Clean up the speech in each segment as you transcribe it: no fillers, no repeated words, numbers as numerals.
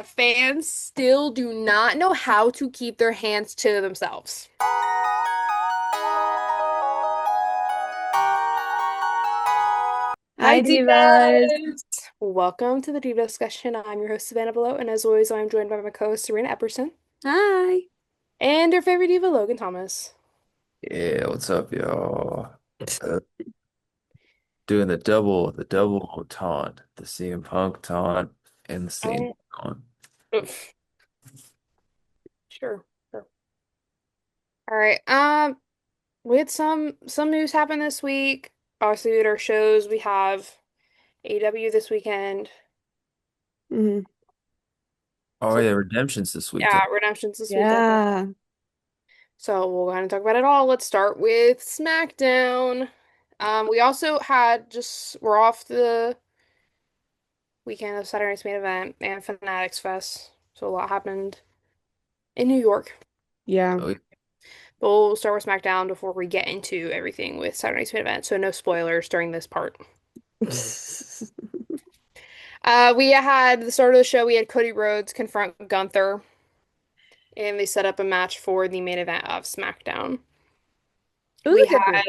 that fans still do not know how to keep their hands to themselves. Hi, Hi, Divas. Divas! Welcome to the Diva discussion. I'm your host, Savannah Below, and as always, I'm joined by my co-host, Serena Epperson, Hi. and our favorite diva, Logan Thomas. Yeah, what's up, y'all? Uh, doing the double taunt, the CM Punk taunt and the CM I, taunt. oof, sure, sure. All right. We had some news happen this week. Obviously, at our shows, we have AEW this weekend. Mhm. Oh So yeah, Redemption's this yeah, weekend. Redemption's this weekend. Yeah. So we'll go ahead and talk about it all. Let's start with SmackDown. We also had we're off the weekend of Saturday Night's Main Event and Fanatics Fest. So a lot happened in New York. Yeah. Oh, yeah. But we'll start with SmackDown before we get into everything with Saturday Night's Main Event. So no spoilers during this part. We had the start of the show. We had Cody Rhodes confront Gunther, and they set up a match for the main event of SmackDown. It was We a good had match.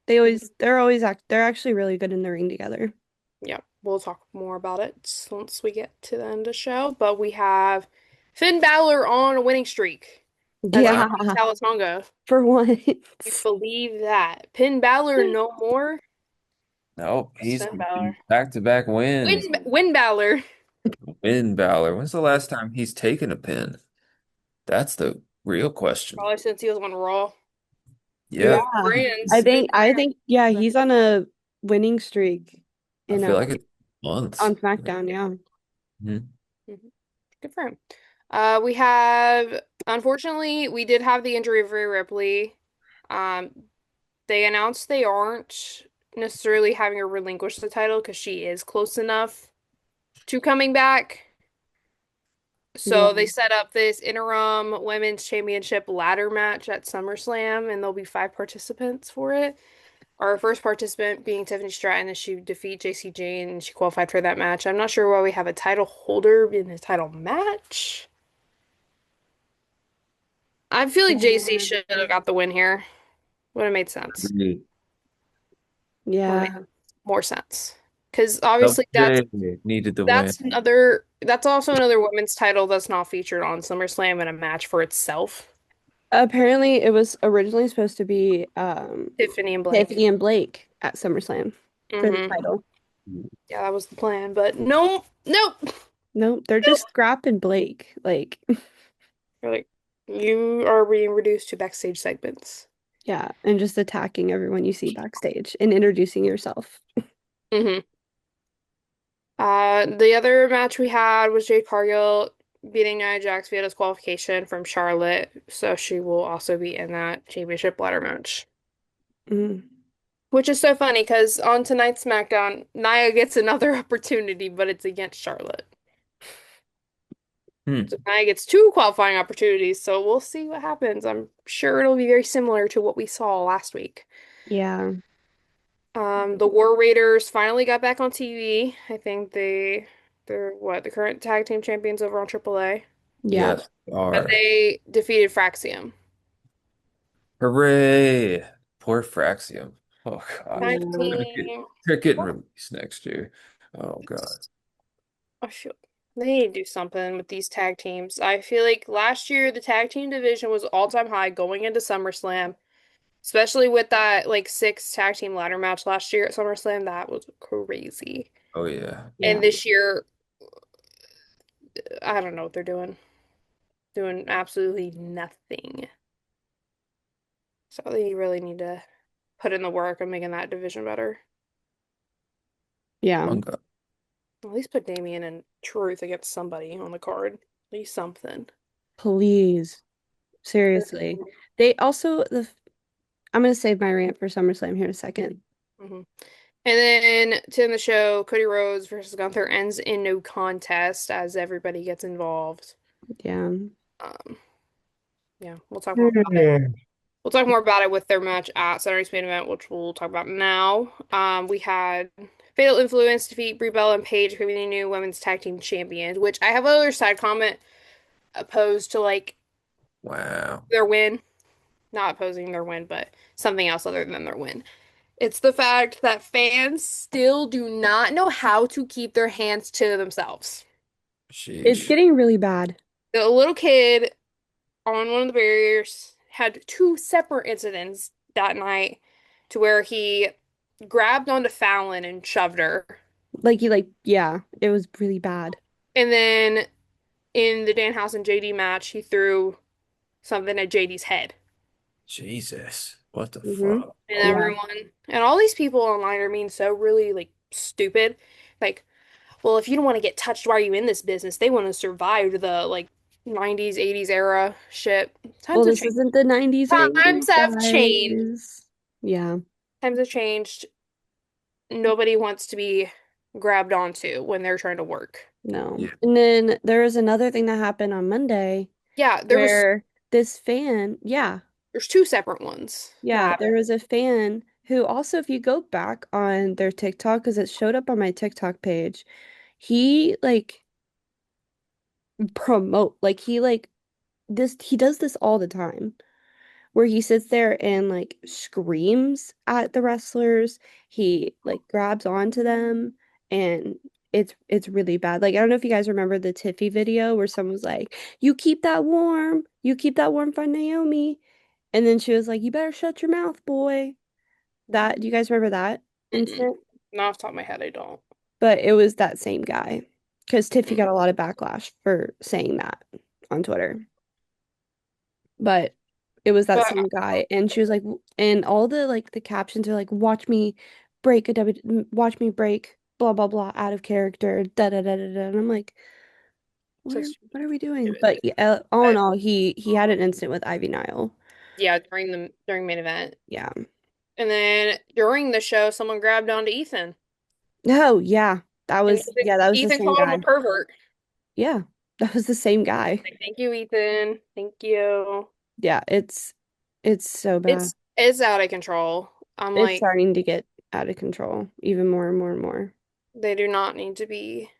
They're actually really good in the ring together. Yeah, we'll talk more about it once we get to the end of the show. But we have Finn Balor on a winning streak as Wow. MVP Yeah, Talisonga. for You once. believe that? Finn Balor no more? No, It's he's Finn Balor. back-to-back wins. Win Balor. Win Balor. When's the last time he's taken a pin? That's the real question. Probably since he was on Raw. Yeah. Yeah, New I brands. New think I think yeah, he's on a winning streak I in feel like it's months. on SmackDown, yeah. Mhm. Mhm. Good for him. Unfortunately, we did have the injury of Rhea Ripley. Um, they announced they aren't necessarily having her relinquish the title because she is close enough to coming back. Yeah. So they set up this interim women's championship ladder match at SummerSlam, and there'll be five participants for it. Our first participant being Tiffany Stratton, as she defeat JC Jane, and she qualified for that match. I'm not sure why we have a title holder in the title match. I feel like JC Yeah. should have got the win here. Would have made sense. Agree. Would have made Yeah. more sense. Because Double obviously J needed the win. that's also another women's title that's not featured on SummerSlam in a match for itself. Apparently it was originally supposed to be Tiffany and Blake. Tiffany and Blake at SummerSlam for the Hmm title. Yeah, that was the plan, but no, nope, No, they're nope. just scrapping Blake. Like, You're like, you are being reduced to backstage segments. yeah, and just attacking everyone you see backstage and introducing yourself. Hmm the other match we had was Jade Cargill beating Nia Jax via disqualification from Charlotte, so she will also be in that championship ladder match. Mm. Which is so funny because on tonight's SmackDown, Nia gets another opportunity, but it's against Charlotte. So Hmm. Nia gets two qualifying opportunities, so we'll see what happens. I'm sure it'll be very similar to what we saw last week. Yeah. The War Raiders finally got back on TV. I think they're the current tag team champions over on AAA. Yeah. Yes, But are. they defeated Fraxium. Hooray! Poor Fraxium. Oh gosh. Tag Yeah. team. They're getting released next year. Oh god. I feel they need to do something with these tag teams. I feel like last year the tag team division was all-time high going into SummerSlam, especially with that like six tag team ladder match last year at SummerSlam. That was crazy. Oh yeah. And Yeah. this year, I don't know what they're doing. Doing absolutely nothing. So they really need to put in the work of making that division better. Yeah. Manga. At least put Damien and Truth against somebody on the card. At least something. Please. Seriously. They also the I'm gonna save my rant for SummerSlam here in a second. Mhm. And then to end the show, Cody Rhodes versus Gunther ends in no contest as everybody gets involved. Yeah. Um, yeah, we'll talk more about it. Mhm. We'll talk more about it with their match at Saturday's main event, which we'll talk about now. We had Fatal Influence defeat Brie Bella and Paige, becoming the new women's tag team champions. Which I have another side comment opposed to like Wow. their win, not opposing their win, but something else other than their win. It's the fact that fans still do not know how to keep their hands to themselves. It's Sheesh. getting really bad. The little kid on one of the barriers had two separate incidents that night to where he grabbed onto Fallon and shoved her. Yeah, it was really bad. And then in the Danhausen JD match, he threw something at JD's head. Jesus. What the Hmm. fuck? And Yeah, everyone, and all these people online are being so really like stupid. Like, well, if you don't want to get touched, why are you in this business? They want to survive the like 90s, 80s era shit. well, Times have this changed. isn't the 90s or Times 80s, have changed. guys. Yeah, Times have changed. Nobody wants to be grabbed onto when they're trying to work. no. Yeah. And then there was another thing that happened on Monday Yeah, where this fan, there's two separate ones that yeah, happened. there was a fan who also, if you go back on their TikTok, because it showed up on my TikTok page, he like he does this all the time where he sits there and like screams at the wrestlers. He like grabs onto them and it's really bad. Like I don't know if you guys remember the Tiffy video where someone was like, "You keep that warm. You keep that warm for Naomi." And then she was like, "You better shut your mouth, boy." That, do you guys remember that Mm-mm. incident? Not off the top of my head, I don't. But it was that same guy. Because Tiffy Mm. got a lot of backlash for saying that on Twitter. But it was that But same guy, and she was like, and all the like the captions are like, watch me break, blah blah blah, out of character, da da da da da." And I'm like, so what are we doing? stupid. But yeah, all in But all, he had an incident with Ivy Nile. yeah, during main event. Yeah. And then during the show, someone grabbed onto Ethan. Oh yeah, And Ethan, that was the Ethan same called him a guy. pervert. Yeah, that was the same guy. Like, thank you, Ethan. Thank you. Yeah, it's so bad. It's out of control. I'm It's like, starting to get out of control, even more and more and more. they do not need to be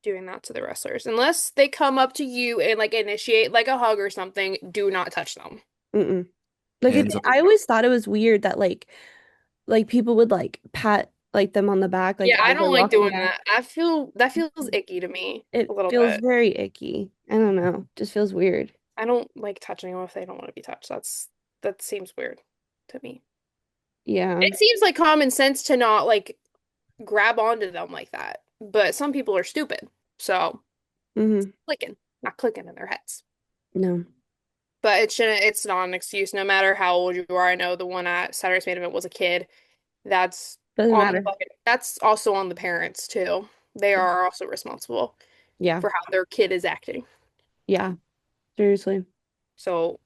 doing that to the wrestlers. Unless they come up to you and like initiate like a hug or something, do not touch them. Mm-mm. Like Hands on. I always thought it was weird that like people would like pat like them on the back like Yeah, I as they're don't like walking doing down. that. I feel that feels icky to me a It little feels bit. very icky. I don't know. Just feels weird. I don't like touching them if they don't want to be touched. That seems weird to me. Yeah. It seems like common sense to not like grab onto them like that. But some people are stupid. So Hmm. clicking, not clicking in their heads. No. But it's not an excuse no matter how old you are. I know the one at Saturday's Main Event was a kid. That's Doesn't on the matter. bucket. That's also on the parents too. They are also responsible Yeah. for how their kid is acting. Yeah. Seriously. So,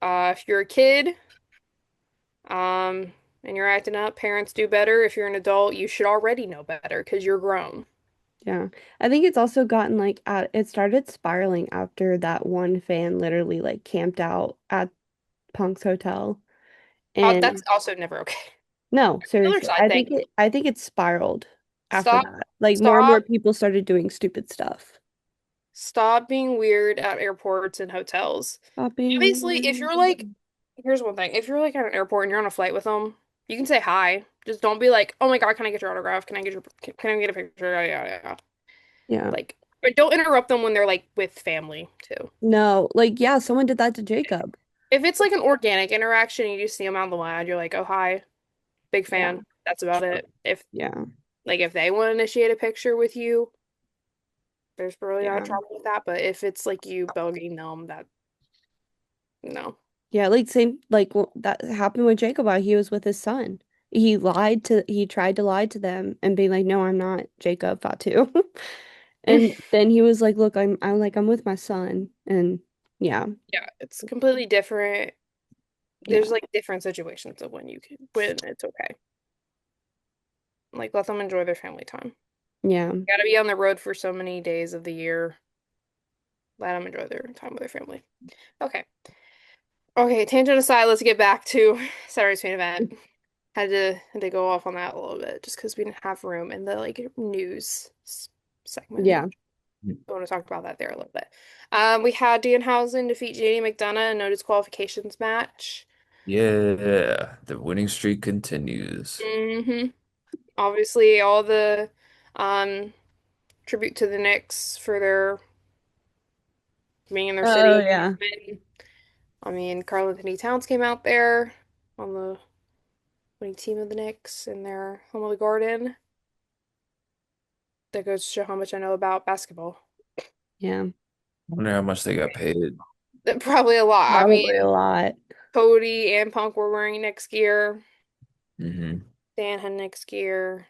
if you're a kid, and you're acting up, parents do better. If you're an adult, you should already know better because you're grown. Yeah. I think it's also gotten like it started spiraling after that one fan literally like camped out at Punk's hotel. That's And also never okay. no, The other seriously. side thing, I think it spiraled after stop, that. Like more and more stop, people started doing stupid stuff. stop being weird at airports and hotels. Stop being Obviously, if you're like, weird. here's one thing. If you're like at an airport and you're on a flight with them, you can say hi. Just don't be like, "Oh my God, can I get your autograph? Can I get a picture?" Yeah, yeah, yeah. Yeah. Like, but don't interrupt them when they're like with family too. No, like yeah, someone did that to Jacob. If it's like an organic interaction, you just see them out in the lounge, you're like, "Oh, hi, big Yeah. fan." That's about it. Yeah. If they want to initiate a picture with you, there's really not a Yeah. trouble with that. But if it's like you bugging them, that no. Yeah, like same like that happened with Jacob while he was with his son. He tried to lie to them and be like, "No, I'm not Jacob Fatu." And then he was like, "Look, I'm with my son." And yeah. Yeah, it's completely different. Yeah. There's like different situations of when it's okay. Like let them enjoy their family time. Yeah. Gotta be on the road for so many days of the year. Let them enjoy their time with their family. Okay. Okay, tangent aside, let's get back to Saturday's main event. had to go off on that a little bit just because we didn't have room in the like segment. Yeah. I want to talk about that there a little bit. We had Danhausen defeat JD McDonough in a no disqualifications match. Yeah, the winning streak continues. hmm Obviously, all the um tribute to the Knicks for their being in their Oh city. yeah. I mean, Karl Anthony Towns came out there on the winning team of the Knicks in their home of the Garden. That goes to show how much I know about basketball. Yeah. Wonder how much they got paid. Probably a lot. I Probably a mean, lot. Cody and Punk were wearing Knicks gear. Hmm. Dan had Knicks gear.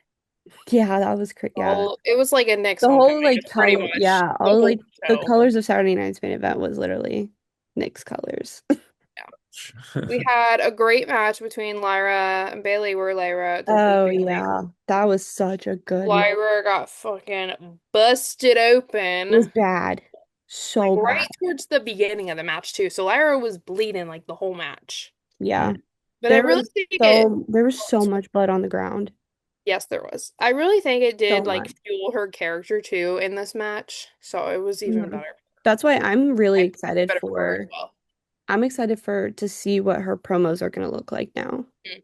Yeah, that was crazy. Yeah. It was like a Knicks The homecoming, whole like just pretty color, much yeah, the all whole like the show. colors of Saturday night's main event was literally Nick's colors. Yeah. We had a great match between Lyra and Bailey, where Lyra defeated Oh Bailey. yeah, that was such a good match. Lyra got fucking busted It was open, bad, like so right bad. towards the beginning of the match too. So Lyra was bleeding like the whole match. Yeah, But I really think it, there was so much blood on the ground, yes, there was. I really think it so did like much. fuel her character too in this match. So it was even Mhm. better. That's why I'm really Like, excited better for her as for. well. I'm excited for to see what her promos are gonna look like now. Mm,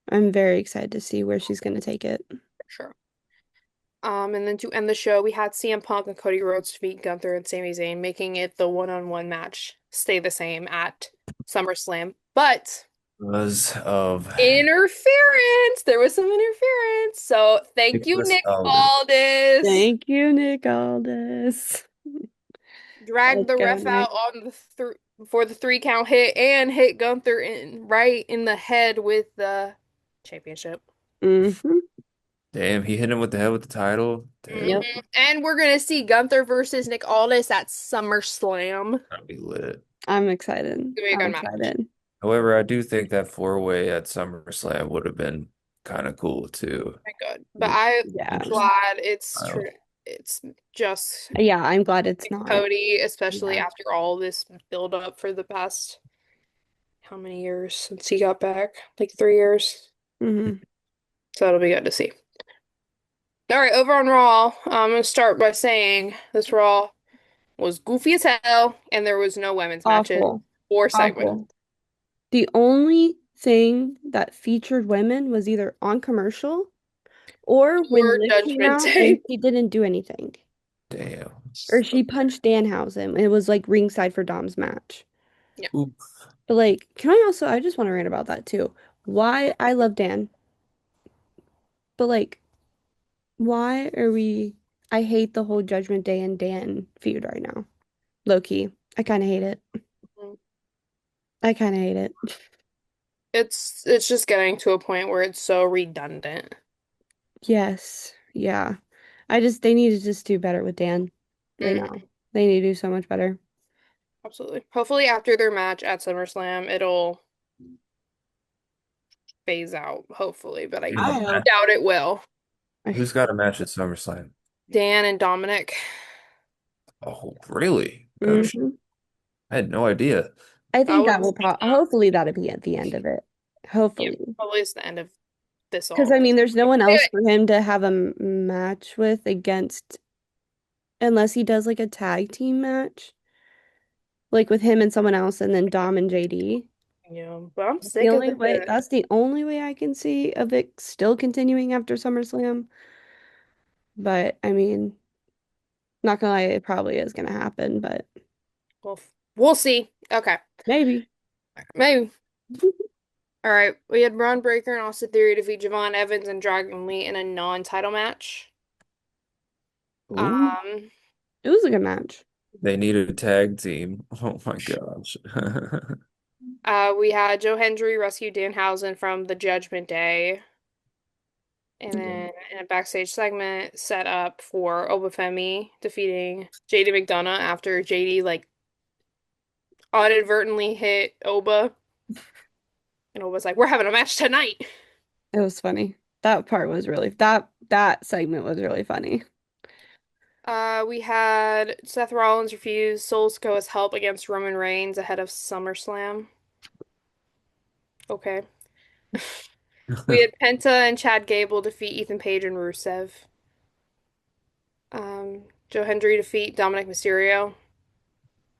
I'm very excited to see where she's gonna take it. for sure. And then to end the show, we had CM Punk and Cody Rhodes defeat Gunther and Sami Zayn, making it the one-on-one match stay the same at SummerSlam. But Because of interference! There was some interference. So thank you, Nicholas Nick Aldis. Aldis. Thank you, Nick Aldis. Dragged Let's the go, ref Nick. out on the th before the 3 count hit and hit Gunther right in the head with the championship. Hmm. Damn, he hit him with the head with the title. Damn, Yep. And we're gonna see Gunther versus Nick Aldis at SummerSlam. It's that'd be lit. I'm excited. gonna be a I'm good match. excited. However, I do think that four-way at SummerSlam would have been kind of cool too. Very good. But I'm Yeah. Interesting glad it's style. true. It's just Yeah, I'm glad it's not. Cody, especially Yeah. after all this build up for the past how many years since he got back? Like 3 years. Hmm. So it'll be good to see. All right, over on Raw, I'm gonna start by saying this Raw was goofy as hell, and there was no women's matches Awful. or segment. Awful. The only thing that featured women was either on commercial or when Or Liv came Judgment out and Day. she didn't do anything. Damn. Or she punched Danhausen. It was like ringside for Dom's match. Yeah. Oop. But like, I just want to rant about that too. Why I love Dan, but like, why are we I hate the whole Judgment Day and Dan feud right now. Low key. I kind of hate it. I kind of hate it. It's just getting to a point where it's so redundant. Yes. Yeah. They need to just do better with Dan right Mhm. now. They need to do so much better. Absolutely. Hopefully after their match at SummerSlam, it'll phase out, hopefully, but I Who's got I a hope. match? doubt it will. Who's got a match at SummerSlam? Dan and Dominic. Oh, really? Oh, shit. Hmm. I had no idea. I I think was that will hopefully that'll be at the end of it. yeah, Hopefully. probably it's the end of this Because I all. mean, there's no one else Anyway, for him to have a match with against unless he does like a tag team match, like with him and someone else, and then Dom and JD. yeah, but I'm The sick of only way it. that's the only way I can see of it still continuing after SummerSlam. But I mean, not gonna lie, it probably is gonna happen, but Well, we'll see. Okay, maybe. maybe. All right, we had Braun Breaker and Austin Theory defeat Javon Evans and Dragon Lee in a non-title match. Ooh, Um, It was a good match. they needed a tag team. Oh my gosh. we had Joe Hendry rescue Danhausen from the Judgment Day. And Yeah. then in a backstage segment set up for Obafemi defeating JD McDonough after JD like inadvertently hit Oba. And Oba's like, we're having a match tonight. It was funny. That part was really that segment was really funny. We had Seth Rollins refuse Soul Sikoa's help against Roman Reigns ahead of SummerSlam. Okay. We had Penta and Chad Gable defeat Ethan Page and Rusev. Joe Hendry defeat Dominic Mysterio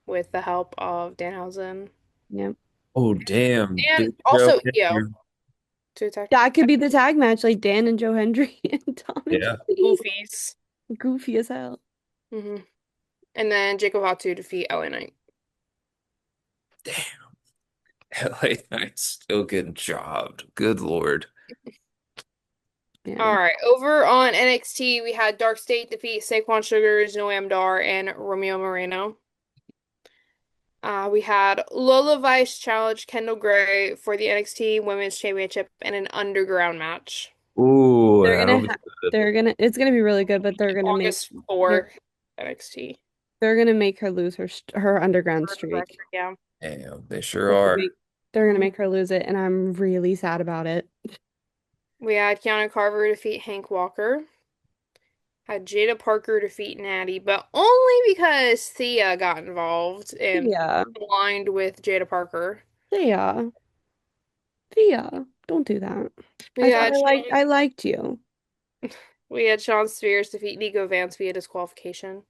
with the help of Danhausen. Yeah. Oh, damn. And Big Joe. also Io to attack That could be the tag match, like Dan and Joe Hendry and Dominic Yeah. Lee. Goofies. Goofy as hell. hmm And then Jacob Fatu defeat LA Knight. Damn. LA Knight's still getting jobbed. Good Lord. Yeah. All right, over on NXT, we had Dark State defeat Saquon Sugars, Noam Dar, and Romeo Moreno. We had Lola Vice challenge Kendall Gray for the NXT Women's Championship in an underground match. Ooh, They're that'll gonna be ha good. they're gonna it's gonna be really good, but August they're 4 NXT. they're gonna make her lose her underground streak. Yeah. Damn, they sure They're gonna are. make they're gonna Mhm. make her lose it, and I'm really sad about it. We had Keanu Carver defeat Hank Walker. Had Jada Parker defeat Natty, but only because Thea got involved and Yeah, aligned with Jada Parker. yeah, yeah. Don't do that. We had I liked you. Sean Spears defeat Nico Vance via disqualification.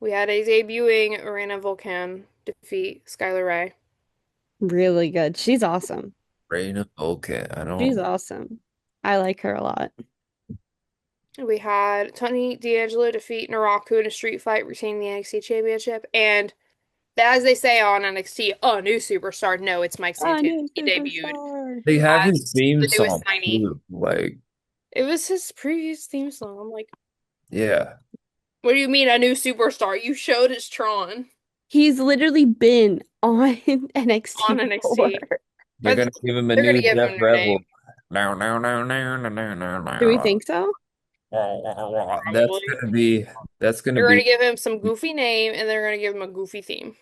We had a debuting Arena Volcan defeat Skylar Ray. Really good. She's awesome. Reina, okay, I She's don't. awesome. I like her a lot. We had Tony D'Angelo defeat Naraku in a street fight, retaining the NXT Championship. And as they say on NXT, a new superstar. No, it's Mike I Santana. knew He debuted superstar. They have his as theme the newest song signee. too. Like, It was his previous theme song. I'm like, yeah, what do you mean a new superstar? You showed his Tron He's literally been on on NXT before. NXT. they're Or gonna give him a they're gonna new give Death him a new name, Rebel. No, no, no, no, no, no, no, Do we no. think so? That's probably. gonna be. That's gonna They're gonna be. give him some goofy name and they're gonna give him a goofy theme.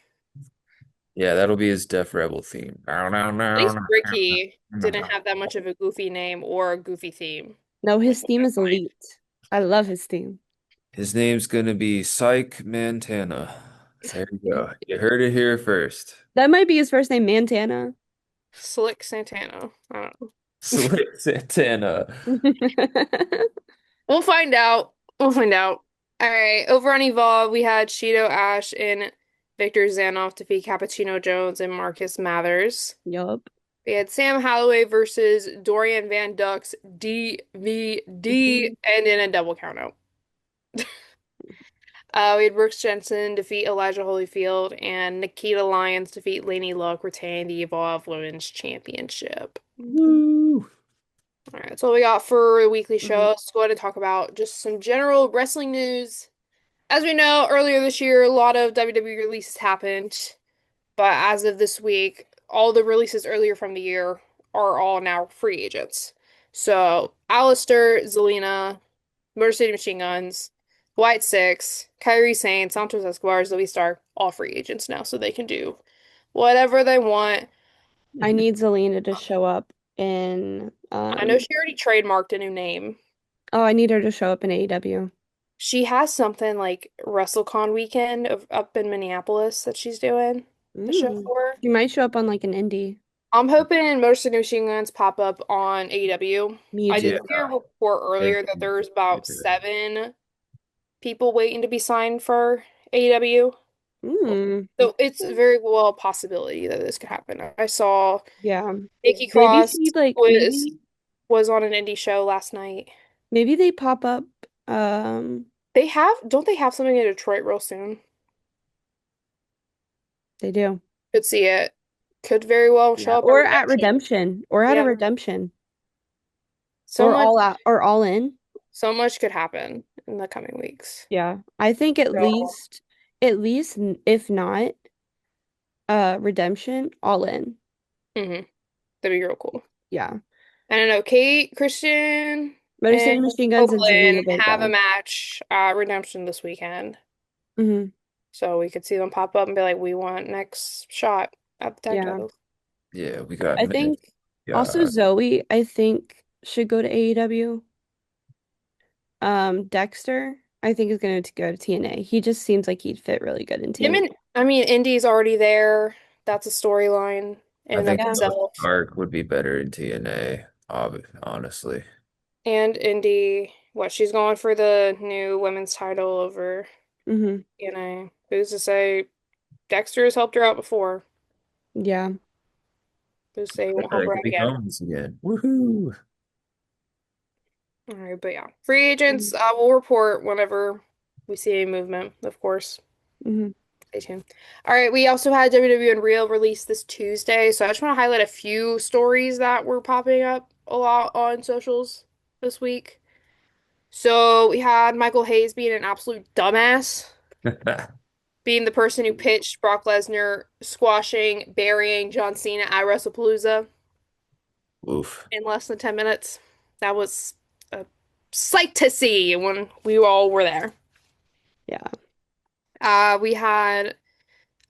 Yeah, that'll be his Death Rebel theme. No, no, At no, least no, Ricky no, didn't no. have that much of a goofy name or a goofy theme. No, Like his theme is elite. I love his theme. His name's gonna be Psych Montana. There you go. You heard it here first. That might be his first name, Montana. Slick Santana. I don't know. Slick Santana. We'll find out. We'll find out. All right. Over on Evolve, we had Shido Ash and Victor Zanoff defeat Cappuccino Jones and Marcus Mathers. Yup. We had Sam Holloway versus Dorian Van Duck's DVD and in a double countout. We had Brooks Jensen defeat Elijah Holyfield and Nikita Lyons defeat Lainey Luck, retaining the Evolve Women's Championship. Woo. All right, that's all we got for the weekly Mhm. show. Let's go ahead and talk about just some general wrestling news. As we know, earlier this year, a lot of WWE releases happened, but as of this week, all the releases earlier from the year are all now free agents. So, Alistair, Zelina, Motor City Machine Guns, White Six, Kyrie Sane, Santos Escobar, Zoe Stark, all free agents now, so they can do whatever they want. I need Zelina to show up in I know she already trademarked a new name. oh, I need her to show up in AEW. She has something like WrestleCon weekend up in Minneapolis that she's doing the show Mm. for. She might show up on like an indie. I'm hoping Motor City Machine Guns pop up on AEW. Me I did Yeah. too. see a report earlier that there's about 7 people waiting to be signed for AEW. Mm. So it's very well a possibility that this could happen. I saw Yeah. Nikki Maybe Cross she like was was on an indie show last night. maybe they pop up um Don't they have something in Detroit real soon? they do. Could see it. Could very well Yeah. show up at Or at Redemption. Redemption. Or at a Yeah. Redemption. So much Or all in. so much could happen in the coming weeks. Yeah. I think So, if not Redemption, all in. that'd be real cool. Yeah. And I know Kate, Christian, Motor and City Machine Guns and Zelina Copeland have a Vega. match at Redemption this weekend. Hmm. So we could see them pop up and be like, we want next shot at the tag Yeah. titles. Yeah, we got I Mick. think also Yeah. Zoe, I think, should go to AEW. Dexter, I think is going to go to TNA. He just seems like he'd fit really good in Him TNA. and I mean, Indy's already there. That's a storyline. I in and of think Yeah. South itself. Park would be better in TNA, honestly. And Indy, what, she's going for the new women's title over Hmm. TNA. Who's to say Dexter has helped her out before? Yeah. Who's to say he won't Yeah, help they her could out be again? homies again. Woohoo! All right, but yeah, free agents. Hmm. We'll report whenever we see any movement, of course. Hmm. Stay tuned. All right, we also had WWE Unreal release this Tuesday, so I just want to highlight a few stories that were popping up a lot on socials this week. So we had Michael Hayes being an absolute dumbass, being the person who pitched Brock Lesnar squashing, burying John Cena at WrestlePalooza Oof. in less than 10 minutes. That was a sight to see when we all were there. Yeah. We had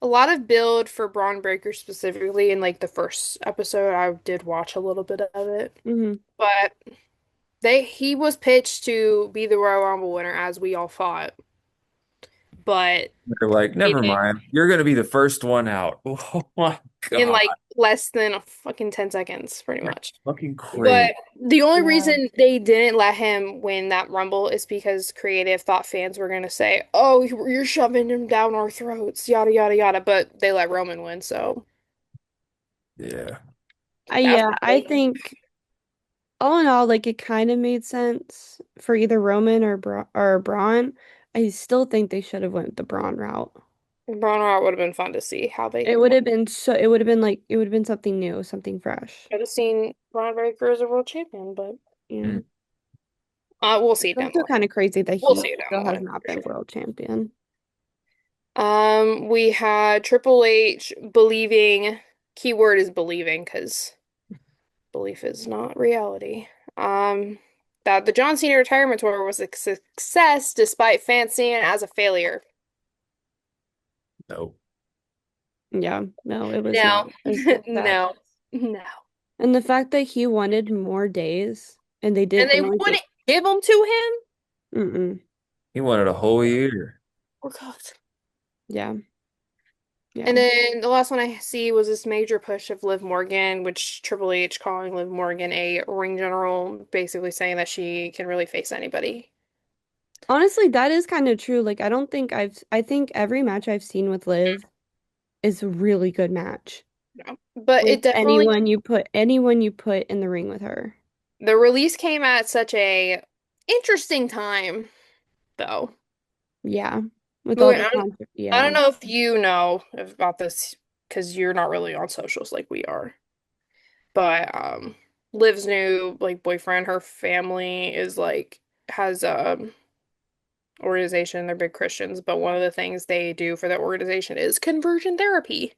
a lot of build for Braun Breaker specifically in like the first episode. I did watch a little bit of it, Hmm. but he was pitched to be the Royal Rumble winner as we all thought, but They're like, made never it mind. You're gonna be the first one out. Oh my in God. like less than a fucking 10 seconds, pretty That's much. fucking crazy. But the only Yeah. reason they didn't let him win that Rumble is because creative thought fans were gonna say, "Oh, you're shoving him down our throats," yada yada yada. But they let Roman win, so Yeah. that's Yeah, I think all in all, like it kind of made sense for either Roman or Braun. I still think they should have went the Braun route. Braun Hart would have been fun to see how they It would have been so it would have been like it would have been something new, something fresh. could have seen Braun Breaker as a world champion, but Yeah. we'll see It's down the also line. kind of crazy that We'll he see it down still the has line not for been sure. world champion. We had Triple H believing, keyword is believing, because belief is not reality. Um, that the John Cena retirement tour was a success despite fans seeing it as a failure. No. Yeah, no, it was No, not a success. no, no. And the fact that he wanted more days and they And didn't they and like wouldn't give them to him? mm-mm. He wanted a whole year. Oh, God. Yeah, yeah. And then the last one I see was this major push of Liv Morgan, which Triple H calling Liv Morgan a ring general, basically saying that she can really face anybody. Honestly, that is kind of true. Like I think every match I've seen with Liv is a really good match. No. But With it definitely, anyone you put in the ring with her. the release came at such a interesting time, though. Yeah. With all Moving the on, I yeah. don't know if you know about this because you're not really on socials like we are, but Liv's new like boyfriend, her family is like has a organization. They're big Christians, but one of the things they do for that organization is conversion therapy.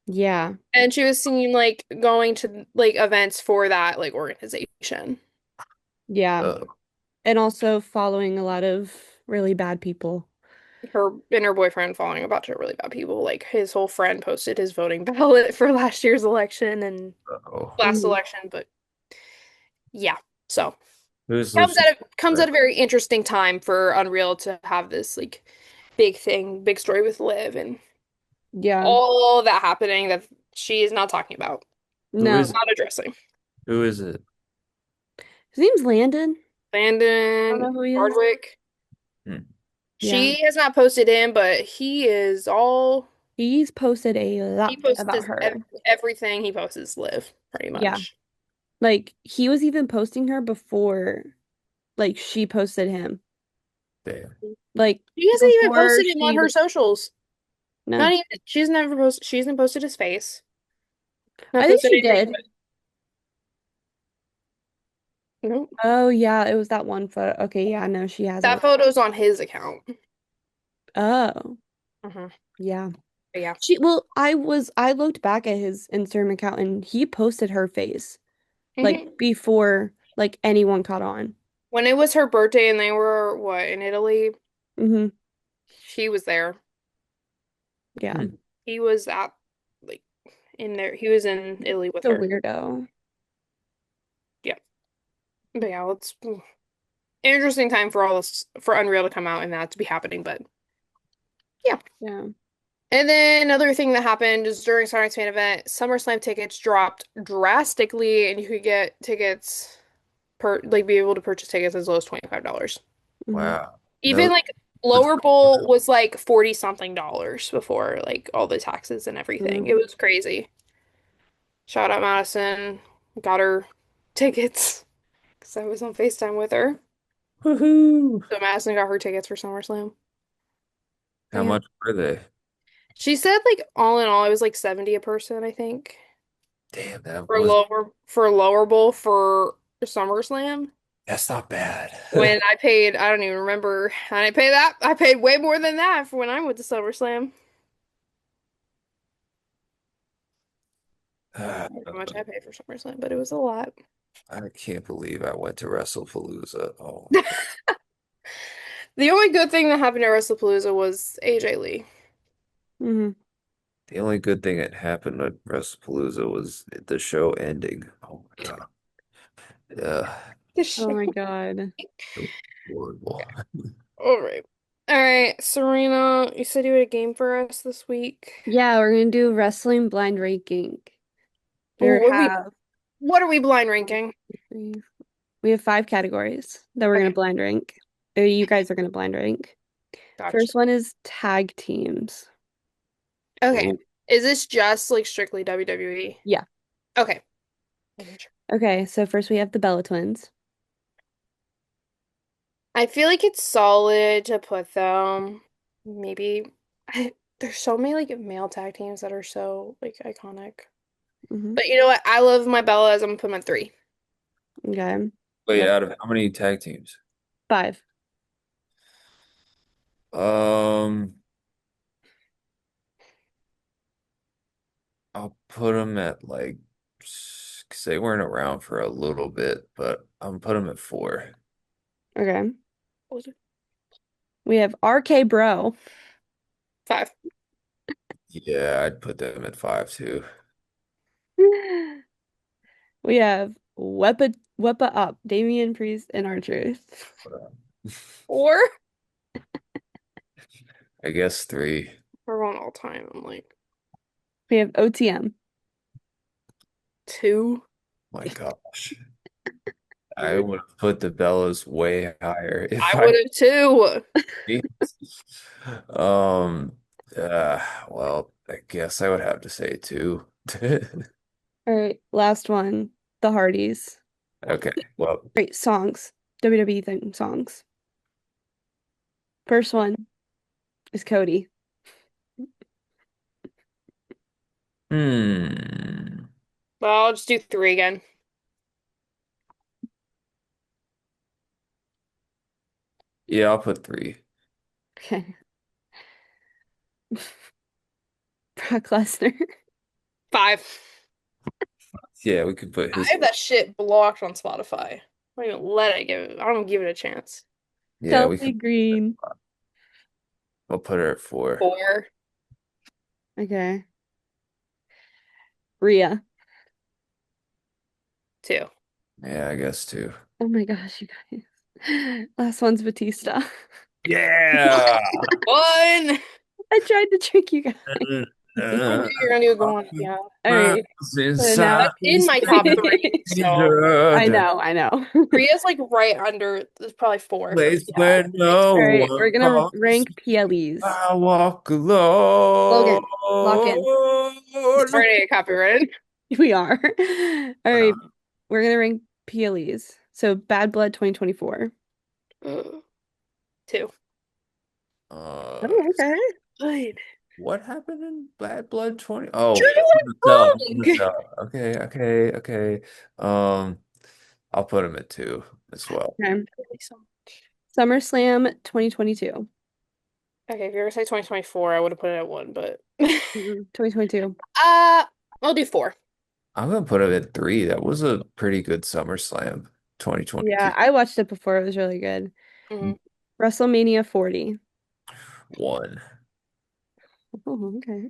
Yeah. And she was seen like going to like events for that like organization. Yeah. Uh, And also following a lot of really bad people. Her and her boyfriend following a bunch of really bad people. Like his whole friend posted his voting ballot for last year's election and oh. last Hmm. election, but yeah. So Who's Lucy? comes Right. at a very interesting time for Unreal to have this like big thing, big story with Liv and Yeah. all that happening that she is not talking about, Who No. is it? not addressing. Who is it? His name's Landon. I don't know Landon who he is. Hardwick. Hmm. Yeah. She has not posted him, but he is all He's posted a he lot posts about his her. everything he posts is Liv, pretty Yeah. much. Like he was even posting her before like she posted him. Damn. Like She hasn't even before posted him on she her was socials. Not no. even she's never posted she hasn't posted his face. Not I think posted she anything. did. Nope. Oh yeah, it was that one photo. Okay, yeah, no, she That hasn't. photo's on his account. Oh, Hmm. yeah. But yeah. I looked back at his Instagram account and he posted her face like Hmm. before like anyone caught on. When it was her birthday and they were what in Italy, Hmm. she was there. Yeah. Hmm. He was at like in there. He was in Italy with So her. weirdo. Yeah. But yeah, it's interesting time for all this for Unreal to come out and that to be happening. But yeah. Yeah. And then another thing that happened is during Saturday's main event, SummerSlam tickets dropped drastically, and you could get tickets be able to purchase tickets as low as $25. Hmm. Wow. Even No. like lower bowl was like 40 something dollars before like all the taxes and everything. Hmm. It was crazy. Shout out Madison, got her tickets because I was on FaceTime with her. Woohoo. So Madison got her tickets for SummerSlam. But How yeah. much were they? She said like all in all it was like 70 a person, I think. Damn, that For was lower bowl for SummerSlam. that's not bad. When I paid, I don't even remember. I didn't pay that. I paid way more than that for when I went to SummerSlam. I don't remember how much I paid for SummerSlam, but it was a lot. I can't believe I went to WrestlePalooza. Oh my God. The only good thing that happened at WrestlePalooza was AJ Lee. Hmm. The only good thing that happened at WrestlePalooza was the show ending. Oh my God. Yeah. The Oh show. my God. It was horrible. All right. All right, Serena, you said you had a game for us this week. Yeah, we're gonna do wrestling blind ranking. We Ooh, have what are we blind one, ranking? two, three. We have five categories that we're gonna Okay, blind rank. You guys are gonna blind rank. gotcha. First one is tag teams. Okay. Oh, Is this just like strictly WWE? Yeah. Okay. Okay, so first we have the Bella Twins. I feel like it's solid to put them. Maybe there's so many like male tag teams that are so like iconic. Hmm. But you know what? I love my Bellas. I'm gonna put them at three. Okay. wait, Next, out of how many tag teams? five. Um, I'll put them at like, because they weren't around for a little bit, but I'm put them at four. Okay. What was it? We have RK Bro. Five. Yeah, I'd put them at five too. We have Wepa Up, Damian Priest and R-Truth. Four. I guess three. We're going all time. I'm like We have OTM. two. My gosh. I would have put the Bellas way higher if I I would have too. um well, I guess I would have to say two. All right, last one, the Hardys. Okay, well, Great songs, WWE theme songs. First one is Cody. hmm. Well, I'll just do three again. Yeah, I'll put three. Okay. Brock Lesnar. Five. Yeah, we could put I his have that shit blocked on Spotify. I don't even let it give it. I don't even give it a chance. yeah, we Chelsea could Green. we'll put her at four. Four. Okay. Rhea. Two. Yeah, I guess two. Oh my gosh, you guys. Last one's Batista. Yeah. One. I tried to trick you guys. I knew you were gonna do a good one. Yeah. All right. So now Inside That's in my top three. So I know, I know. All Rhea's like right under. It's probably four for place me. Yeah. where no right, one we're gonna calls. rank PLEs. I walk Logan, lock in. We're alone. gonna get copyrighted. We are. All We're right, not. we're gonna rank PLEs. So Bad Blood 2024. Two. Uh, Oh, okay. Good. what happened in Bad Blood 20? Oh, Drew from the cell. and From the Punk. cell. Okay, okay, okay. Um, I'll put him at two as well. Okay. SummerSlam 2022. Okay, if you were to say 2024, I would have put it at one, but 2022. I'll do four. I'm gonna put him at three. That was a pretty good SummerSlam Yeah, 2022. I watched it before. It was really good. Mhm. WrestleMania 40. One. Oh, okay.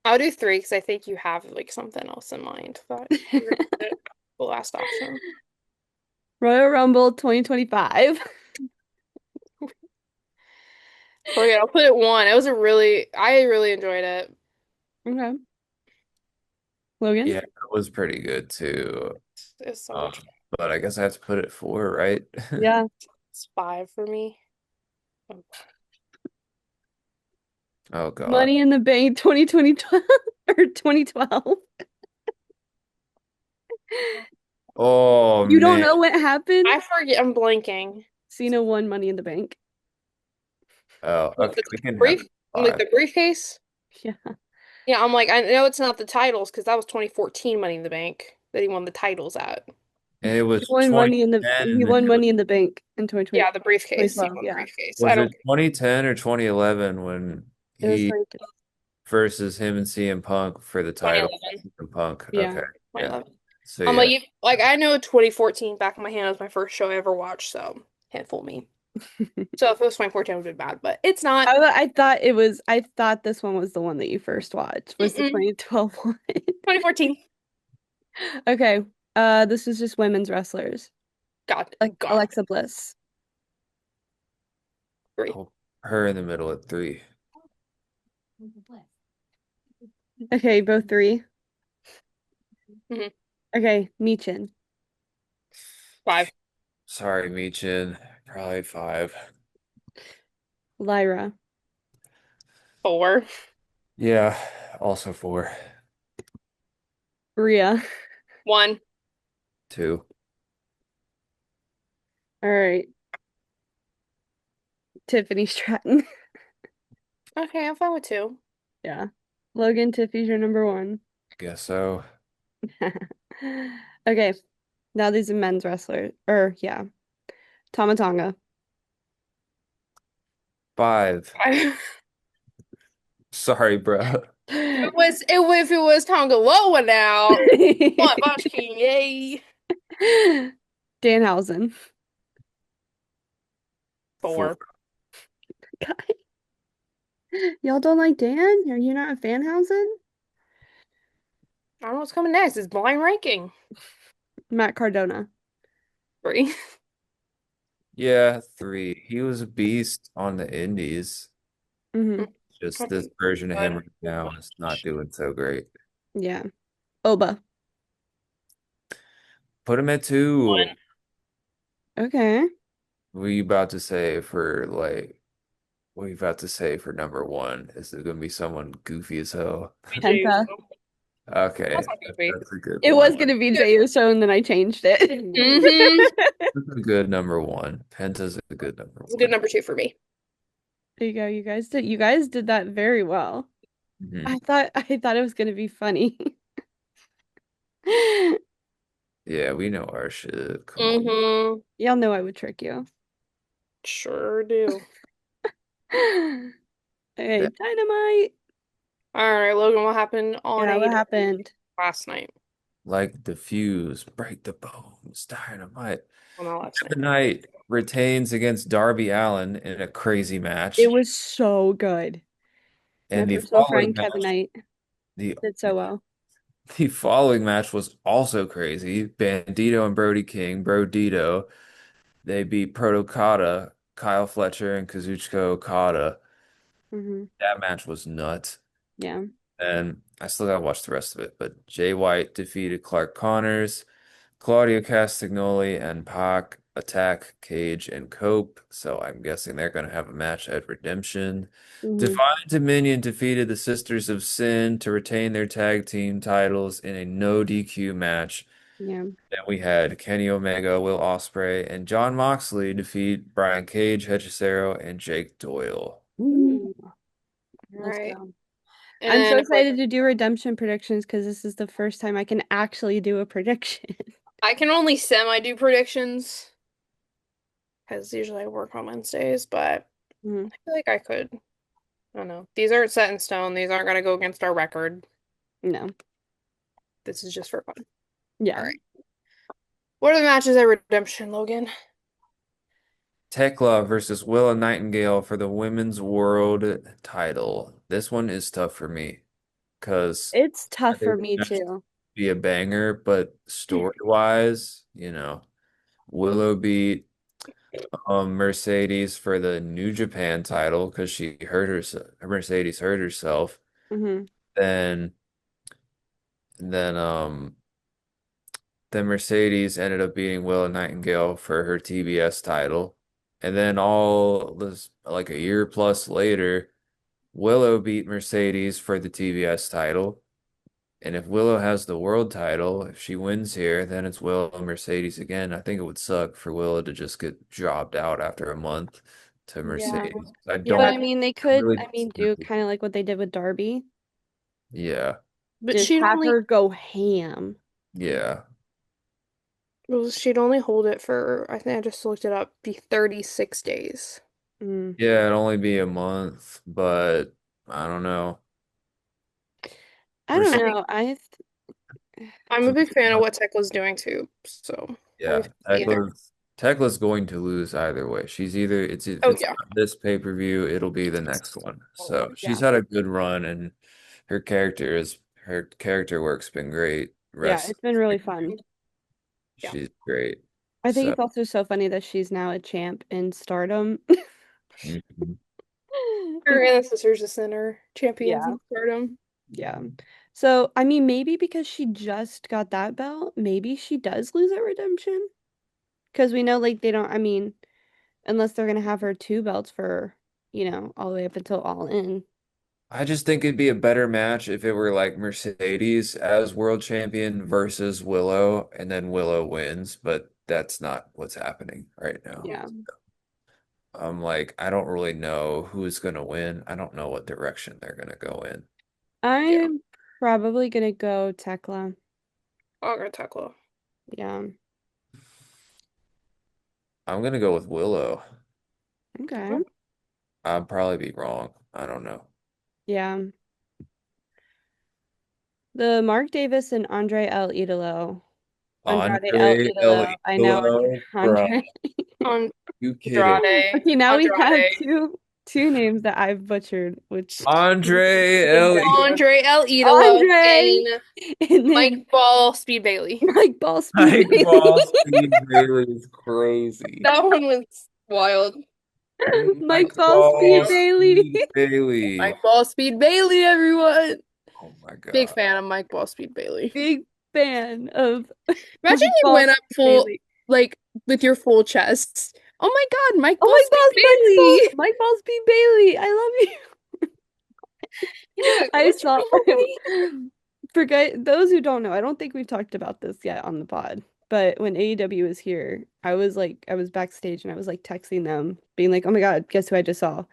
I'll do three because I think you have like something else in mind that you're gonna put at the last option. Royal Rumble 2025. Okay, I'll put it one. I really enjoyed it. Okay. Logan? Yeah, it was pretty good too. It's so Um, much fun. but I guess I have to put it four, right? Yeah. It's five for me. Oh God. Money in the Bank 2012 or 2012. Oh You don't man. know what happened? I forget. I'm blanking. Cena won Money in the Bank. Oh, What, okay. the We can have brief, it like five. the briefcase? Yeah. Yeah, I'm like, I know it's not the titles because that was 2014 Money in the Bank that he won the titles at. And it He was won he 2010. won Money in the Bank in 2020, Yeah, the briefcase. He 2012. won the Yeah. briefcase. I Was don't. it 2010 or 2011 when It was he 20, versus him and CM Punk for the title? 2011. CM Punk. yeah. Okay. Yeah. 2011. So I'm yeah. like, I know 2014 back in my hand was my first show I ever watched, so can't fool me. So if it was 2014, it would have been bad, but it's not. I thought this one was the one that you first watched, was the Mm-mm. 2012 one. 2014. Okay. This is just women's wrestlers. Like God, Alexa Bliss. three. I'll put her in the middle at three. Okay, both three. Hmm. Okay, Michin. Five, Sorry, Michin. Probably five. Lyra. four, Yeah, also four. Rhea. one. Two. All right. Tiffany Stratton. Okay, I'm fine with two. Yeah. Logan Tiffy's your number one. Guess so. Okay, now these are men's wrestlers. Or yeah, Tama Tonga. Five. Five. Sorry, bro. If it was Tongaloa now. Come on, Boss King, yay. Danhausen. Four. Four. God. Y'all don't like Dan? Are you not a Fanhausen? I don't know what's coming next. It's blind ranking. Matt Cardona. Three. Yeah, three. He was a beast on the indies. Hmm. Just this Okay, version of him good. right now is not doing so great. Yeah. Oba. Put him at two. One. Okay. What are you about to say for like what are you about to say for number one? Is it gonna be someone goofy as hell? BJ Penta. Uso. That's Okay, not goofy. that's a good It was one. gonna be Good. Jey Uso, and then I changed it. Mm-hmm. That's a good number one. Penta's a good number It's a good one. number two for me. There you go. You guys did that very well. Mhm. I thought it was gonna be funny. Yeah, we know our shit. Come on. Mm-hmm. Y'all know I would trick you. Sure do. Okay, That- Dynamite. All right, Logan, what happened on Yeah, what AEW happened? last night? Like the fuse, break the bones, dynamite. Well, not last night. The Knight retains against Darby Allin in a crazy It match. was so good. My And the personal following friend Kevin match, Knight the did so well. the following match was also crazy. Bandito and Brody King, Brodito, they beat Proto Kata, Kyle Fletcher, and Kazuchika Okada. Hmm. That match was nuts. Yeah. And I still gotta watch the rest of it. But Jay White defeated Clark Connors, Claudio Castagnoli, and Pac attack Cage and Cope. So I'm guessing they're gonna have a match at Redemption. Hmm. Divine Dominion defeated the Sisters of Sin to retain their tag team titles in a no DQ match. Yeah. Then we had Kenny Omega, Will Ospreay, and John Moxley defeat Brian Cage, Hechicero, and Jake Doyle. Ooh, All let's right. go. And I'm so then for excited to do redemption predictions because this is the first time I can actually do a prediction. I can only semi do predictions because usually I work on Wednesdays, but Mhm. I feel like I could. I don't know. These aren't set in stone. These aren't gonna go against our record. No. This is just for fun. All Yeah. right. What are the matches at Redemption, Logan? Tekla versus Willa Nightingale for the Women's World title. This one is tough for me because It's I tough for think me that should too. be a banger, but story-wise, Willow beat Mercedes for the New Japan title because she hurt herself. Mercedes hurt herself. Hmm. Then then then Mercedes ended up beating Willow Nightingale for her TBS title. And then all this like a year plus later, Willow beat Mercedes for the TBS title. And if Willow has the world title, if she wins here, then it's Willow and Mercedes again. I think it would suck for Willow to just get jobbed out after a month to Yeah. Mercedes. I But Yeah, don't I mean, they I could, really I don't mean, see do it. kind of like what they did with Darby. Yeah. but Just she'd have only her go ham. Yeah. well, she'd only hold it for I think I just looked it up, be 36 days. Mm. Yeah, it'd only be a month, but I don't know. I don't I Mercedes, think know. I'm a big fan of what Tekla's doing too, so I'm yeah, excited to see her. Tekla's going to lose either way. She's either if Oh it's yeah. not this pay-per-view, it'll be the next one. So Yeah. she's had a good run and her character work's been great. Yeah, Rest it's been really fun. Yeah. she's great. I think So it's also so funny that she's now a champ in Stardom. mhm. Her and the Sisters of Sin are champions Yeah. in Stardom. Yeah. So, I mean, maybe because she just got that belt, maybe she does lose at Redemption. Because we know, like, they don't, I mean, unless they're gonna have her two belts for, all the way up until All In. I just think it'd be a better match if it were like Mercedes as world champion versus Willow, and then Willow wins, but that's not what's happening right now. Yeah. I'm like, I don't really know who's gonna win. I don't know what direction they're gonna go in. Yeah. I'm probably gonna go Tekla. I'll go Tekla. Yeah. I'm gonna go with Willow. Okay. I'll probably be wrong. I don't know. Yeah. The Mark Davis and Andre El Idolo. Andrade El Andre El Idolo. I know Idolo, bro. Andre. On You kidding? Andrade. Okay, now we have Andrade. two names that I've butchered, which Andre El Idolo. Andre El Idolo Andre and and Mike then Ball Speed Bailey. Mike Ball Speed Mike Bailey. Ball Speed Bailey is crazy. That one was wild. Mike Mike Ball Speed Ball Bailey. Speed Bailey. Mike Ball Speed Bailey, everyone. Oh my Big God. fan of Mike Ball Speed Bailey. Big fan of Imagine Mike you Ball went up Speed full, Bailey. like, with your full chest. Oh my God, Mike Oh Ball Speed Bailey. Mike Ball Speed Bailey. I love you. You'd be like, I what's saw wrong with me? for those who don't know, I don't think we've talked about this yet on the pod. But when AEW was here, I was backstage and I was like texting them, being like, "Oh my God, guess who I just saw?"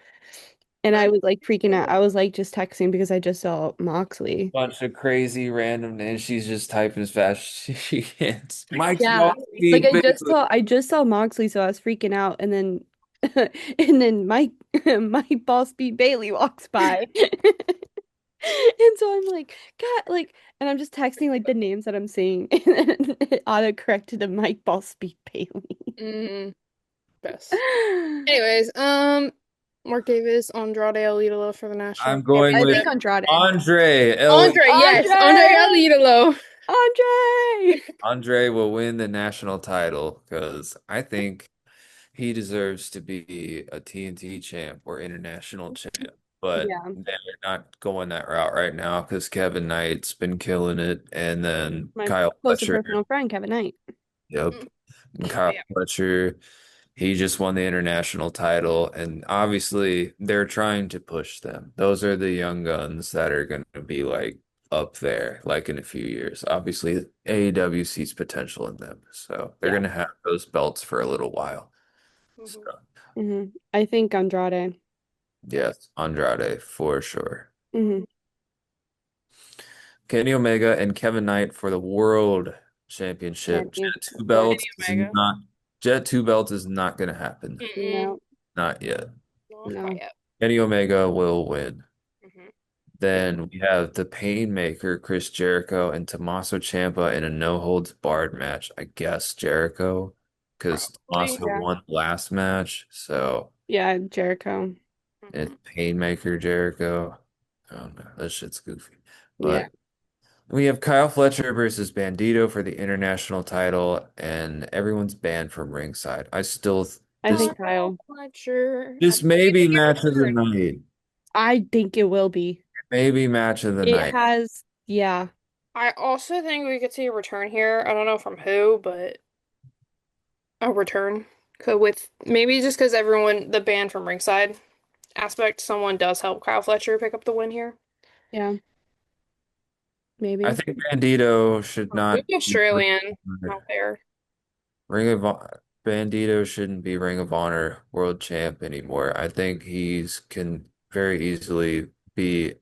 And I Mike was like Ball freaking Speed out. I was like just texting because I just saw Moxley. Bunch of crazy random names. She's just typing as fast as she can. Mike Yeah. Ball Like Speed Bailey. I just saw Moxley, so I was freaking out, and then and then Mike Ball Speed Bailey walks by. And so I'm like, God, like, and I'm just texting like the names that I'm seeing, and then it auto-corrected to Mike Ball Speed Bailey. Mm, best. Anyways, Mark Davis, Andrade El Idolo for the national I'm going I with think Andrade. Andre El. Andre, yes, Andre El Andre! Idolo. Andre! Andre will win the national title because I think he deserves to be a TNT champ or international champ. But Yeah, they're not going that route right now because Kevin Knight's been killing it, and then my Kyle close and Fletcher. personal friend, Kevin Knight. Yep. Mm, And but Kyle yeah. Fletcher, he just won the international title, and obviously they're trying to push them. Those are the young guns that are going to be like up there, like in a few years. Obviously, AEW sees potential in them, so they're Yeah. going to have those belts for a little while. So, Mhm. I think Andrade. yes, Andrade for sure. Hmm. Kenny Omega and Kevin Knight for the World Championship. Champion. Jet 2 World. belts is Omega. not Jet 2 belt is not going to happen. Mm-mm. No, Not yet. Not quite no. yet. Kenny Omega will win. Hmm. Yeah. Then we have the Painmaker, Chris Jericho, and Tommaso Ciampa in a no holds barred match. I guess Jericho, because Probably. Tommaso Yeah. won the last match. So Yeah, Jericho. it's Hmm. Painmaker Jericho. I don't know. That shit's goofy. Yeah. But we have Kyle Fletcher versus Bandito for the international title, and everyone's banned from ringside. I still I This think Kyle Kyle. Fletcher. I this think may we be could get match of the returned. night. I think it will be. Maybe match of the It night. has, yeah, I also think we could see a return here. I don't know from who, but a return could with maybe just because everyone, the band from ringside aspect, someone does help Kyle Fletcher pick up the win here. yeah, I maybe. think Bandito should Who's not be Australian out there? Ring of Honor. Bandito shouldn't be Ring of Honor world champ anymore. I think he's can very easily be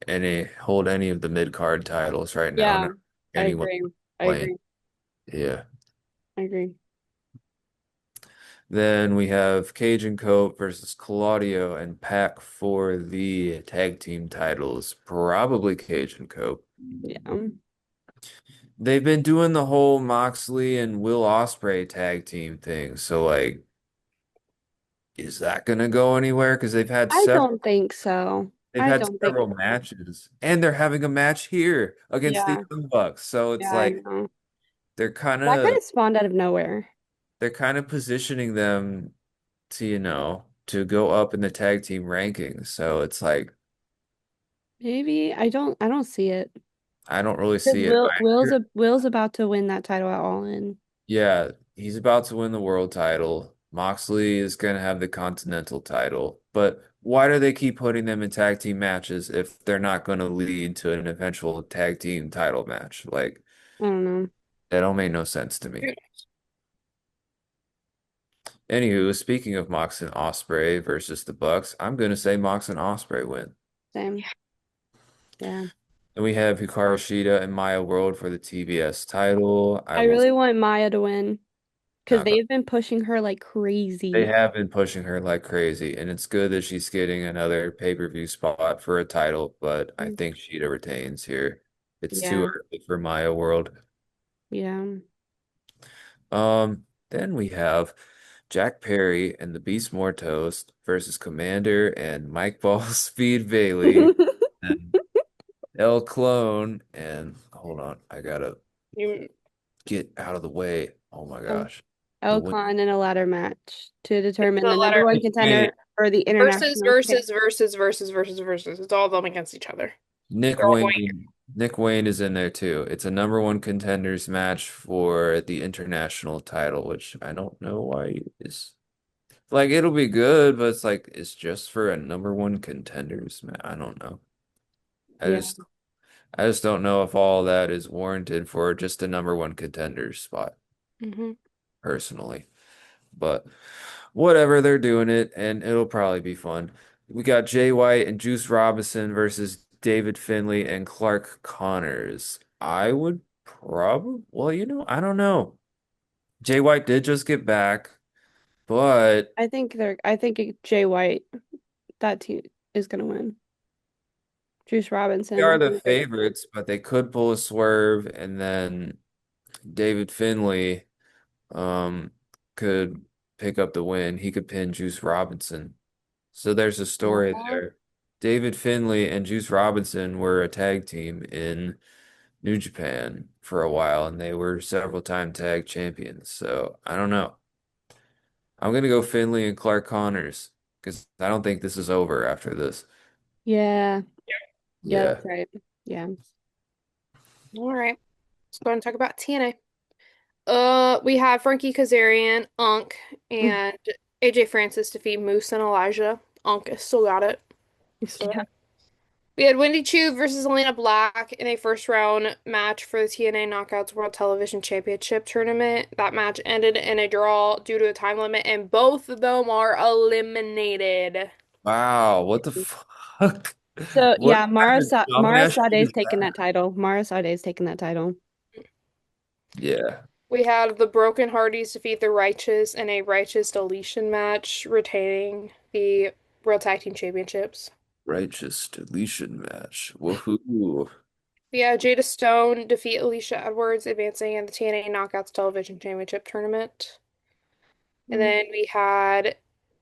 hold any of the mid card titles right now. Yeah, Not I anyone agree. I playing. agree. Yeah. I agree. Then we have Cage and Cope versus Claudio and Pac for the tag team titles. Probably Cage and Cope. Yeah. They've been doing the whole Moxley and Will Ospreay tag team thing. So like, is that gonna go anywhere? Because I don't think so. they've I had don't think several it will. matches, and they're having a match here against the Yeah, Young Bucks. So it's yeah, I like know. they're kind That kind of of spawned out of nowhere. they're kind of positioning them to, to go up in the tag team rankings. So it's like Maybe I don't see it. I don't really Because see it either. Will's about to win that title at All In. Yeah, he's about to win the world title. Moxley is going to have the Continental title. But why do they keep putting them in tag team matches if they're not going to lead to an eventual tag team title match? Like, I don't know. that don't make no sense to me. Anywho, speaking of Mox and Osprey versus the Bucks, I'm going to say Mox and Osprey win. Same. Yeah. And we have Hikaru Shida and Maya World for the TBS title. I I will really want Maya to win because not they've been pushing her like They crazy. have been pushing her like crazy, and it's good that she's getting another pay-per-view spot for a title, but I think Sheeta retains here. It's too Yeah. early for Maya World. Yeah. Then we have Jack Perry and the Beast Mortos versus Commander and Mike Ball Speed Bailey and El Clone and hold on, I gotta You, get out of the way. Oh my El gosh. The win Elcon in a ladder match to it's determine the the number letter one Wait, contender for the versus international champ. versus versus versus versus versus. It's all of them against each other. Nick They're all going. Wayne. Nick Wayne is in there too. It's a number one contenders match for the international title, which I don't know why is like it'll be good, but it's like it's just for a number one contenders match. I don't know. I Yeah. just I just don't know if all that is warranted for just a number one contenders spot, Hmm. personally. But whatever, they're doing it, and it'll probably be fun. We got Jay White and Juice Robinson versus David Finlay and Clark Connors. I would probably, well, I don't know. Jay White did just get back, but Jay White, that team is gonna win. Juice they Robinson are is the gonna pick up. favorites, but they could pull a swerve, and then David Finlay um could pick up the win. He could pin Juice Robinson. So there's a story Aw. there. David Finlay and Juice Robinson were a tag team in New Japan for a while, and they were several time tag champions. So I don't know. I'm gonna go Finlay and Clark Connors because I don't think this is over after this. Yeah. Yeah, Yeah, that's right. Yeah. All right. Let's go ahead and talk about TNA. We have Frankie Kazarian, Unk, and AJ Francis defeat Moose and Elijah. Unk still got it. Still got Yeah. it. We had Wendy Chu versus Elena Black in a first round match for the TNA Knockouts World Television Championship tournament. That match ended in a draw due to a time limit, and both of them are eliminated. wow, what the fuck? So What yeah, kind of Mara dumbass shit Sade's is taking that? that title. Mara Sade's taking that title. Yeah, We had the Broken Hardys defeat the Righteous in a Righteous deletion match, retaining the World Tag Team Championships. righteous deletion match. Woohoo. We had Jada Stone defeat Alicia Edwards, advancing in the TNA Knockouts Television Championship tournament. And Mm, then we had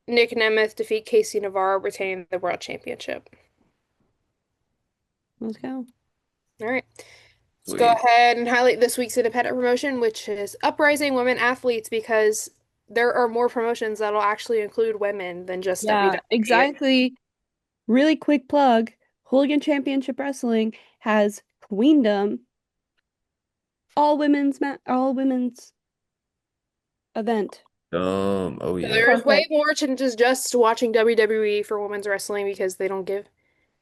Nick Nemeth defeat Casey Navarro, retaining the World Championship. let's go. All right. Let's go Sweet. ahead and highlight this week's independent promotion, which is Uprising Women Athletes, because there are more promotions that'll actually include women than just Yeah, WWE. exactly. Really quick plug. Hooligan Championship Wrestling has Queendom, all women's event. Oh So yeah. there's way Perfect. more to just watching WWE for women's wrestling because they don't give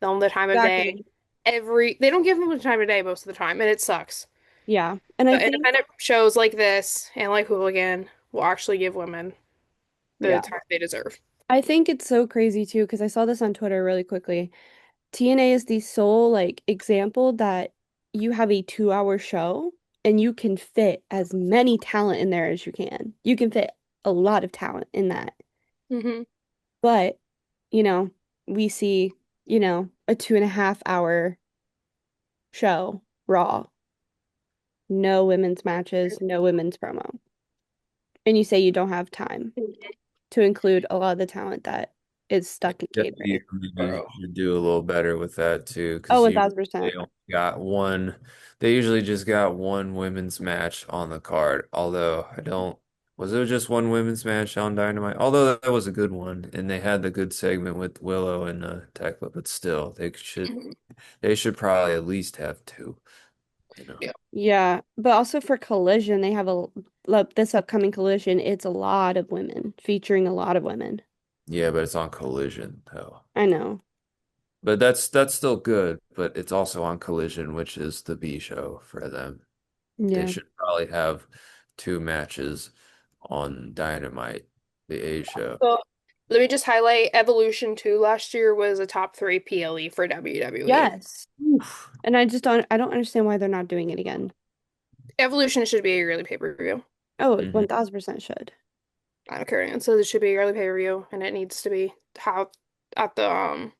them the time of day. Exactly. They don't give them the time of day most of the time, and it sucks. Yeah. And I But think, independent shows like this and like Hooligan will actually give women the yeah, time they deserve. I think it's so crazy too, because I saw this on Twitter really quickly. TNA is the sole like example that you have a 2 hour show and you can fit as many talent in there as you can. You can fit a lot of talent in that. Hmm. But, you know, we see, a 2.5 hour show, Raw, no women's matches, no women's promo. And you say you don't have time to include a lot of the talent that is stuck in catering. WWE should do a little better with that too, Oh, because they 1000%. only got one. They usually just got one women's match on the card. Although I don't, was it just one women's match on Dynamite? Although that was a good one, and they had the good segment with Willow and Tekla, but still, they should probably at least have two. You know. Yeah. Yeah, but also for Collision, they have this upcoming Collision, it's a lot of women, featuring a lot of women. Yeah, but it's on Collision though. I know. But that's still good. But it's also on Collision, which is the B show for them. They Yeah. should probably have two matches on Dynamite, the A show. So let me just highlight Evolution 2 last year was a top three PLE for WWE. Yes. Oof. And I don't understand why they're not doing it again. Evolution should be a yearly pay-per-view. Oh, it Mhm. 1000% should. I don't care. And so this should be a yearly pay-per-view, and it needs to be how at the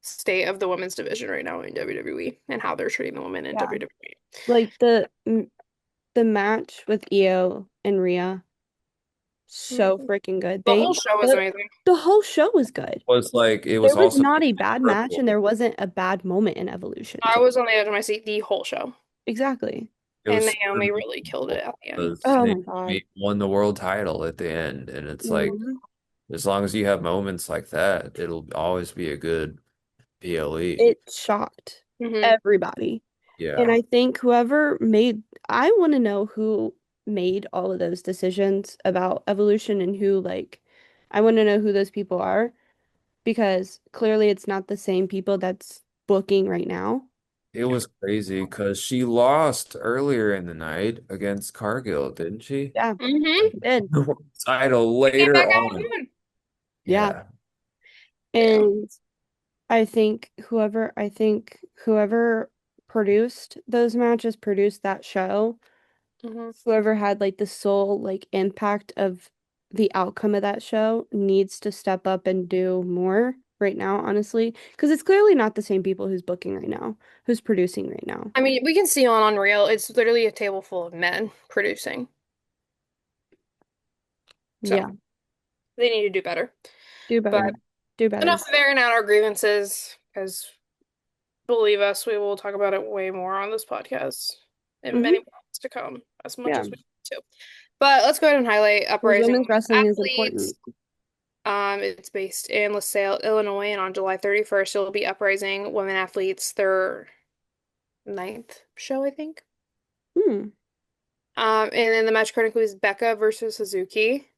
state of the women's division right now in WWE and how they're treating the women in Yeah. WWE. Like the match with Io and Rhea, so Mhm. freaking good. The whole show was The, amazing. the whole show was good. It There was was also not a bad match and terrible. there wasn't a bad moment in Evolution I too. was on the edge of my seat the whole show. Exactly. It And was Naomi really killed it at the end. because Oh my God. Naomi won the world title at the end, and it's like Mhm. as long as you have moments like that, it'll always be a good PLE. It shocked Hmm. everybody. And Yeah, I think I want to know who made all of those decisions about evolution and I want to know who those people are because clearly it's not the same people that's booking right now. it was crazy because she lost earlier in the night against Cargill, didn't she? Yeah, Hmm. it did. The world title Came later back out on. and Yeah. Yeah, Yeah. And I think whoever produced those matches, produced that show, Hmm. whoever had like the sole like impact of the outcome of that show needs to step up and do more right now, honestly, because it's clearly not the same people who's booking right now, who's producing right now. I mean, we can see on Unreal, it's literally a table full of men producing. So Yeah, they need to do better. do But better. Do better. enough of airing out our grievances, because believe us, we will talk about it way more on this podcast in many Hmm. months to come, as much Yeah, as we need to. But let's go ahead and highlight because Uprising women's Women's wrestling is Athletes. important. It's based in LaSalle, Illinois, and on July 31st, it'll be Uprising Women Athletes, their ninth show, I think. Hmm. And then the match card includes Becca versus Suzuki.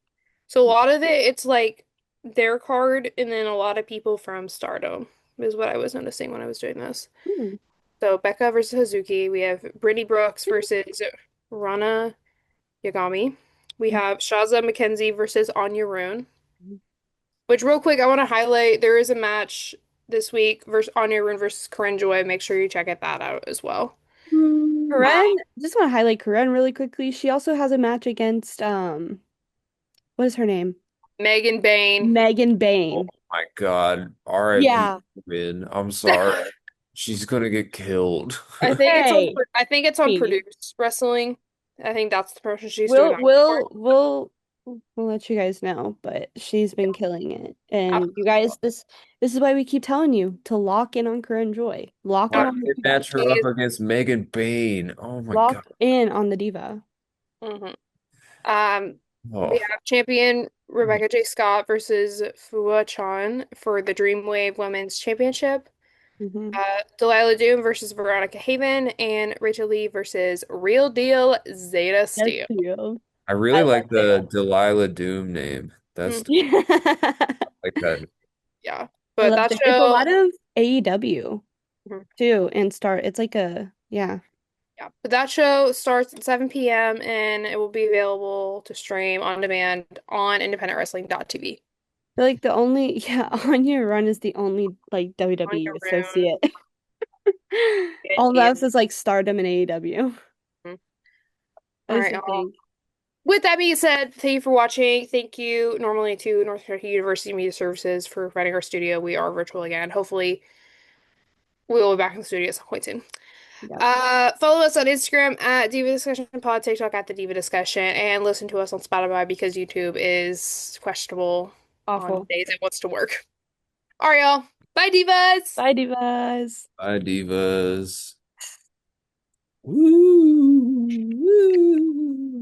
So a lot of it's like their card, and then a lot of people from Stardom is what I was noticing when I was doing this. Hmm. So Becca versus Suzuki. We have Brittany Brooks versus Rana Yagami. We have Shaza McKenzie versus Anya Rune. Which, real quick, I want to highlight there is a match this week versus Anya Rune versus Corinne Joy. Make sure you check that out as well. Uh, Corinne, just want to highlight Corinne really quickly. She also has a match against what is her name? Megan Bain. Megan oh Bain. my God, R.I.P. Yeah. Win. I'm sorry, she's gonna get killed. I think it's on Hey, Produced Wrestling. I think that's the promotion she's doing we'll that for. we'll we'll we'll let you guys know, but she's been killing it. And you guys, this is why we keep telling you to lock in on Corinne Joy. Lock in Why on the did they Diva. match her up against Megan Bain? Oh my God. Lock in on the Diva. Mhm. Um, We Oh, have champion Rebecca J. Scott versus Fua Chan for the Dreamwave Women's Championship. Hmm. Delilah Doom versus Veronica Haven, and Rachel Lee versus Real Deal Zeta That's Steel. cute. I I really love like the Zeta. Delilah Doom name. Mm, That's Yeah. like that. yeah, I but love that Zeta. It's a show, lot of AEW mhm, too, and start. It's like a yeah. yeah, but that show starts at 7 p.m. and it will be available to stream on demand on independentwrestling.tv Feel like the only yeah, Anya Run is the only like on WWE your own. associate. All else is like Stardom and AEW. Mhm. I All used right, to think. with that being said, thank you for watching. Thank you normally to North Carolina University Media Services for providing our studio. We are virtual again. Hopefully, we will be back in the studio at some point soon. Yeah. Follow us on Instagram at Diva Discussion Pod, TikTok at the Diva Discussion, and listen to us on Spotify because YouTube is questionable on Awful. days it wants to work. All right, y'all. Bye, Divas! Bye, divas. Bye, divas. Woo! Woo!